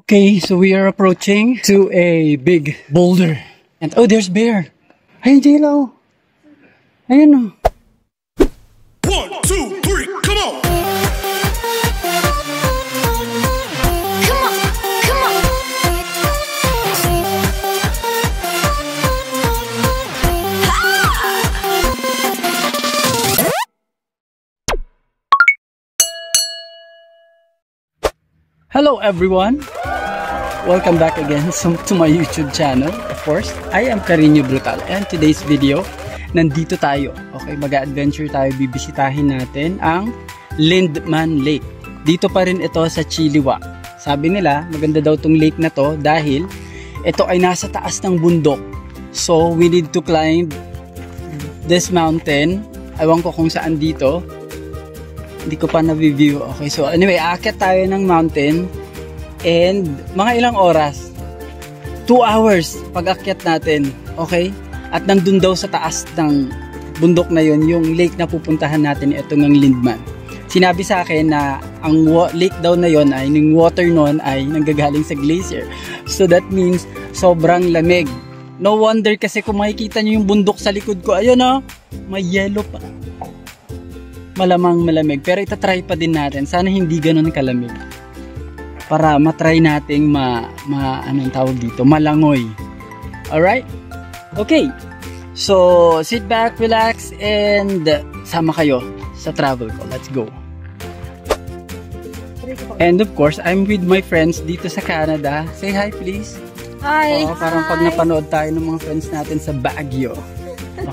Okay, so we are approaching to a big boulder. And oh, there's bear. Hey, J-Lo. Ayan o. 1, 2, 3, come on! Hello everyone! Welcome back again to my YouTube channel. Of course, I am Carino Brutal and today's video, nandito tayo. Okay, mag-adventure tayo, bibisitahin natin ang Lindeman Lake. Dito pa rin ito sa Chiliwa. Sabi nila, maganda daw tong lake na to dahil ito ay nasa taas ng bundok. So, we need to climb this mountain. Ewan ko kung saan dito. Hindi ko pa na-review. Okay, so anyway, aakyat tayo ng mountain and mga ilang oras? 2 hours pag-akyat natin. Okay? At nandun daw sa taas ng bundok na yun, yung lake na pupuntahan natin, ito ng Lindeman. Sinabi sa akin na ang lake daw na yun ay, yung water nun ay nanggagaling sa glacier. So that means sobrang lamig. No wonder kasi kung makikita nyo yung bundok sa likod ko, ayun o, may yellow pa. Malamang malamig, pero itatry pa din natin. Sana hindi ganun kalamig. Para matry nating anong tawag dito, malangoy. Alright? Okay. So, sit back, relax, and sama kayo sa travel ko. Let's go. And of course, I'm with my friends dito sa Canada. Say hi, please. Hi! Parang pag napanood tayo ng mga friends natin sa Baguio.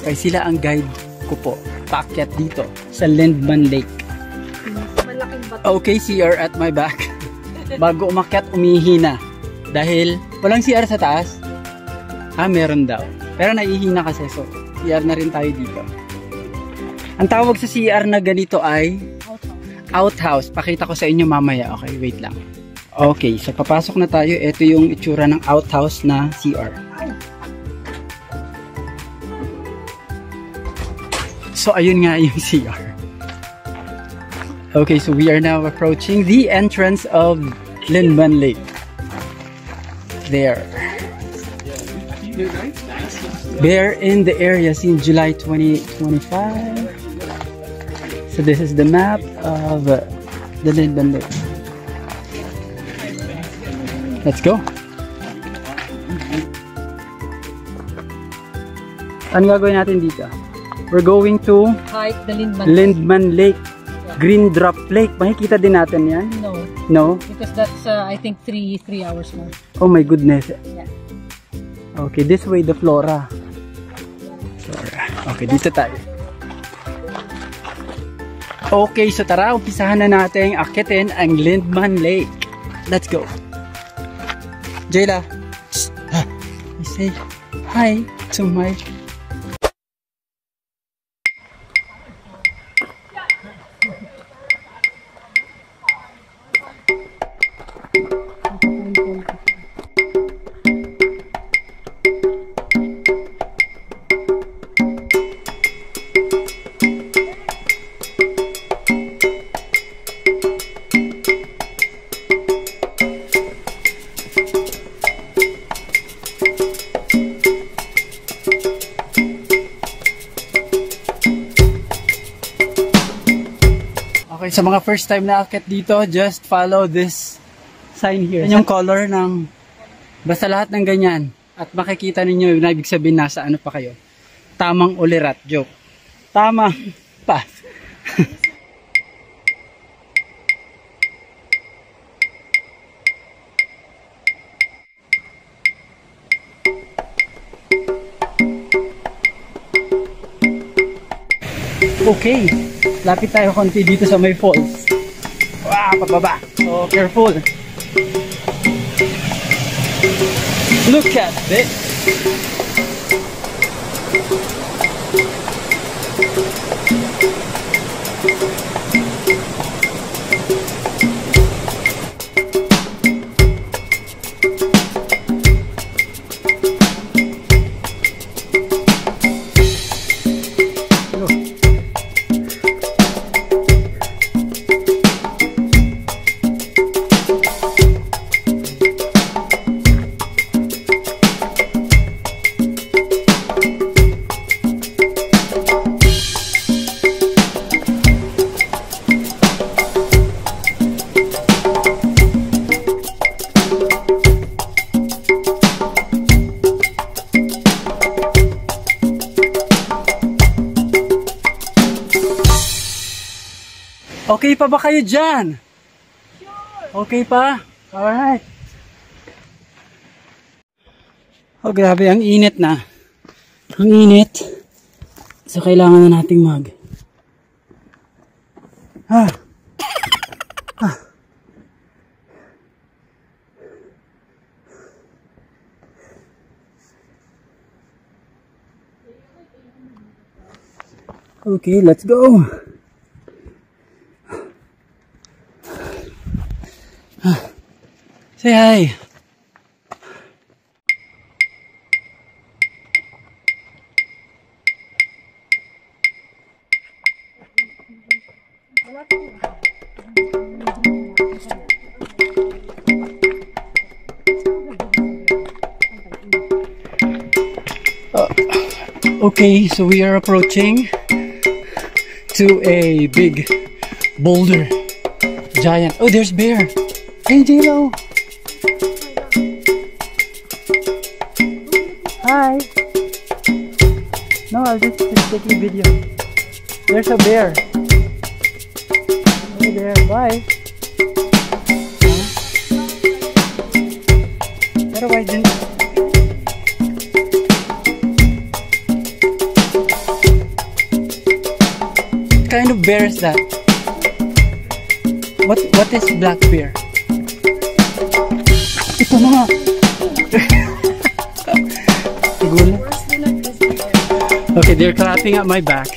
Okay, sila ang guide ko po. Paakyat dito sa Lindeman Lake. Malaking bato. Okay, CR at my back. Bago umakyat, umihina. Dahil walang CR sa taas. Meron daw. Pero naihina kasi, so CR na rin tayo dito. Ang tawag sa CR na ganito ay outhouse. Pakita ko sa inyo mamaya. Okay, wait lang. Okay, so papasok na tayo. Ito yung itsura ng outhouse na CR. So ayun nga yung CR. Okay, so we are now approaching the entrance of Lindeman Lake. There. Bear in the area since July 2025. So this is the map of the Lindeman Lake. Let's go. Ano gagawin natin dito? We're going to Hike the Lindeman Lake. Green Drop Lake. Makikita din natin yan? No. No? Because that's, I think, 3 hours more. Oh my goodness. Yeah. Okay, this way the Flora. Okay, dito tayo. Okay, so tara, umpisahan na natin akyatin ang Lindeman Lake. Let's go. Jayla, say hi to my... Okay, sa mga first time na akit dito, just follow this sign here. Yan yung color ng basta lahat ng ganyan. At makikita ninyo, na ibig sabihin nasa ano pa kayo. Tamang ulirat. Joke. Tamang path. Okay. Lapit tayo konti dito sa may falls. Wow, pababa. So, careful. Look at this. Okay pa ba kayo dyan? Okay pa? Alright. Oh, grabe. Ang init na. Ang init. So, kailangan na nating Okay, let's go. Say hi. Okay, so we are approaching to a big boulder. Giant. Oh, there's bear. Hey, J-Lo. Hi. No, I'll just take a video. There's a bear. Hey there. Bye. Pero why didn't... What kind of bear is that? What is black bear? Ito na nga. Okay, they're clapping at my back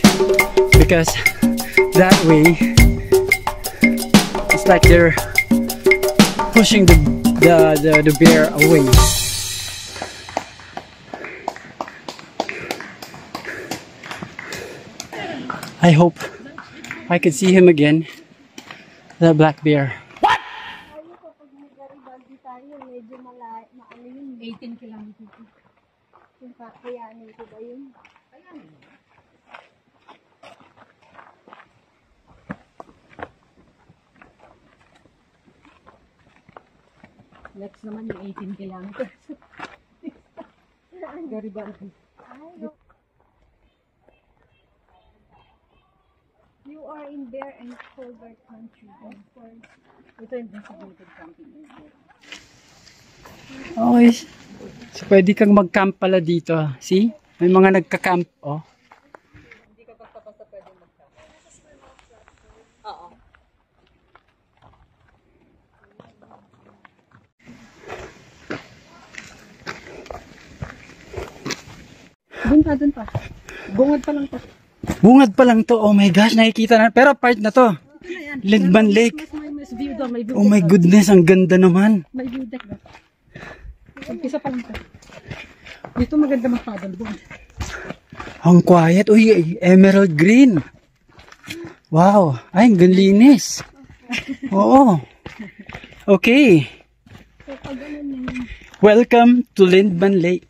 because that way it's like they're pushing the bear away. I hope I could see him again. The black bear. What? Kapag nag-Garibaldi tayo, medyo maano yun, 18 kilometers. Yung kakayanin ko ba yun? Next naman yung 18 kilometers. Garibaldi. You are in Bear and Colbert country, of course. Ito yung designated camping area. Okay. So, pwede kang mag-camp pala dito. See? May mga nagka-camp, oh. Hindi ka basta-basta pwede mag-camp. Oo. Dun pa. Bungad pa lang to. Bungad pa lang to. Oh my gosh, nakikita na. Pero part na to. Lindban Lake. Mas view doon, may view Oh my goodness, ang ganda naman. May view deck doon. Umpisa pa lang to. Dito maganda magpaddle doon. Ang quiet. Uy, emerald green. Wow. Ay, ang linis. Oo. Okay. So, pag ganun yun. Welcome to Lindban Lake.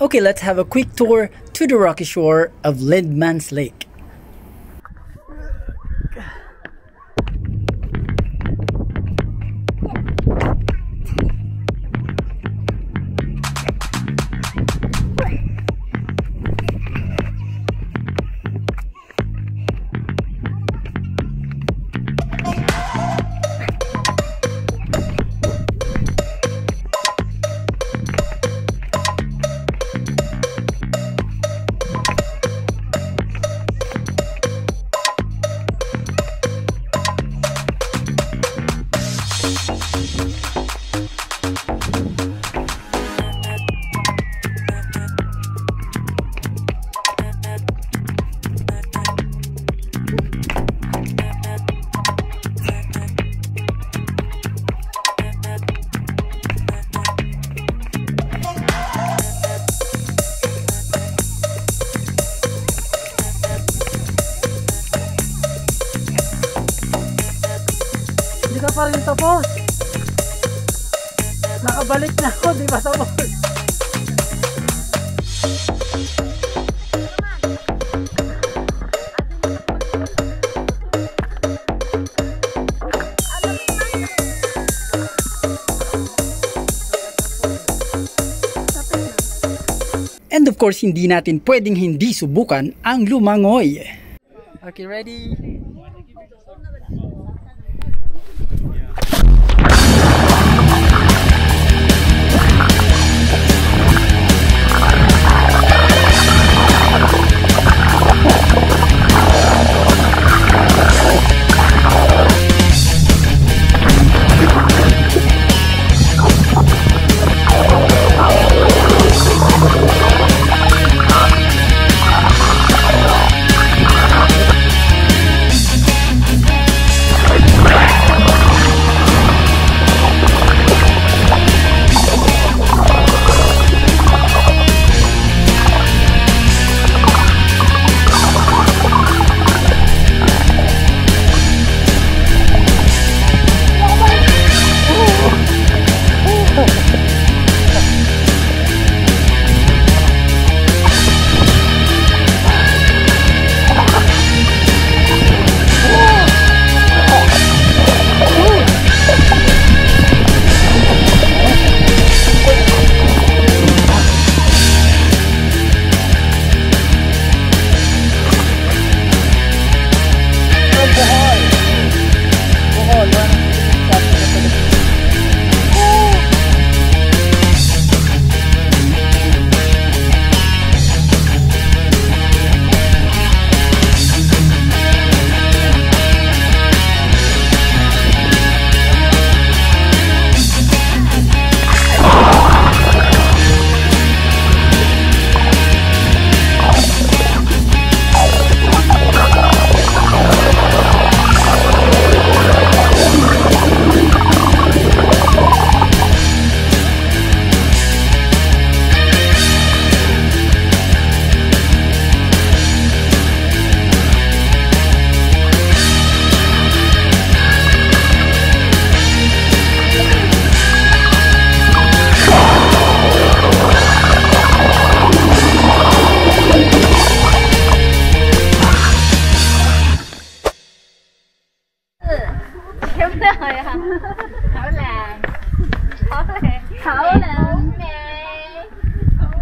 Okay, let's have a quick tour to the rocky shore of Lindman's Lake. Hindi ka pa rin tapos. Nakabalik na ako, di ba tapos? And of course, hindi natin pwedeng hindi subukan ang lumangoy. Okay, ready?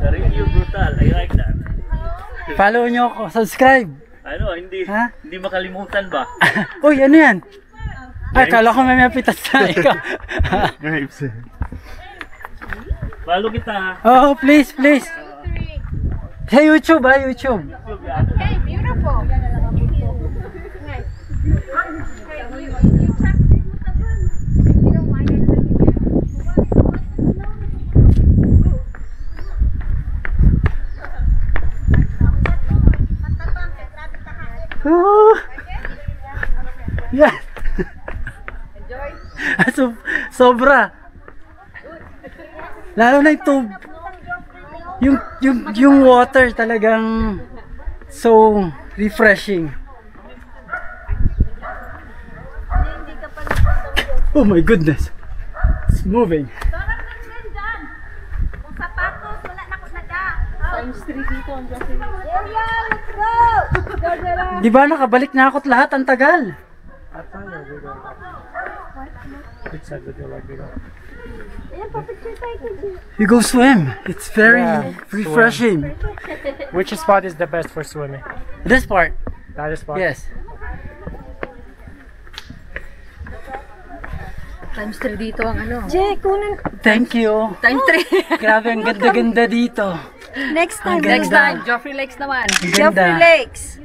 Karinyo Brutal, I like that. Follow nyo ako, subscribe. Ano, hindi Ha? hindi makalimutan ba? Uy, ano yan? Ay, kala ko may pitas na ikaw. Grapes. Follow kita ha. Oh, please, please. Sa YouTube, YouTube. Okay, beautiful. Oh. Yeah. Sobra. Lalo na yung water talagang so refreshing. Oh my goodness. It's moving. Kung sapatos, wala na ko na da. Times 3 dito. let's go! Di ba nakabalik na ako't lahat? Ang tagal. Ayan, papicture tayo kasi. You go swim. It's very refreshing. Which spot is the best for swimming? This part. That is spot? Yes. Times 3 dito ang ano. Jay, kunin. Thank you. Times 3. Grabe, ang ganda-ganda dito. Next time. Ang Next ganda. time, Joffrey Lakes naman. Ang Joffrey ganda. Lakes.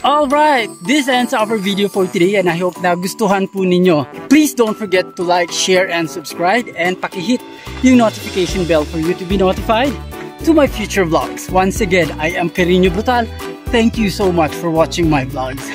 Alright, this ends our video for today and I hope na gustuhan po ninyo. Please don't forget to like, share, and subscribe and pakihit yung notification bell for you to be notified to my future vlogs. Once again, I am Carino Brutal. Thank you so much for watching my vlogs.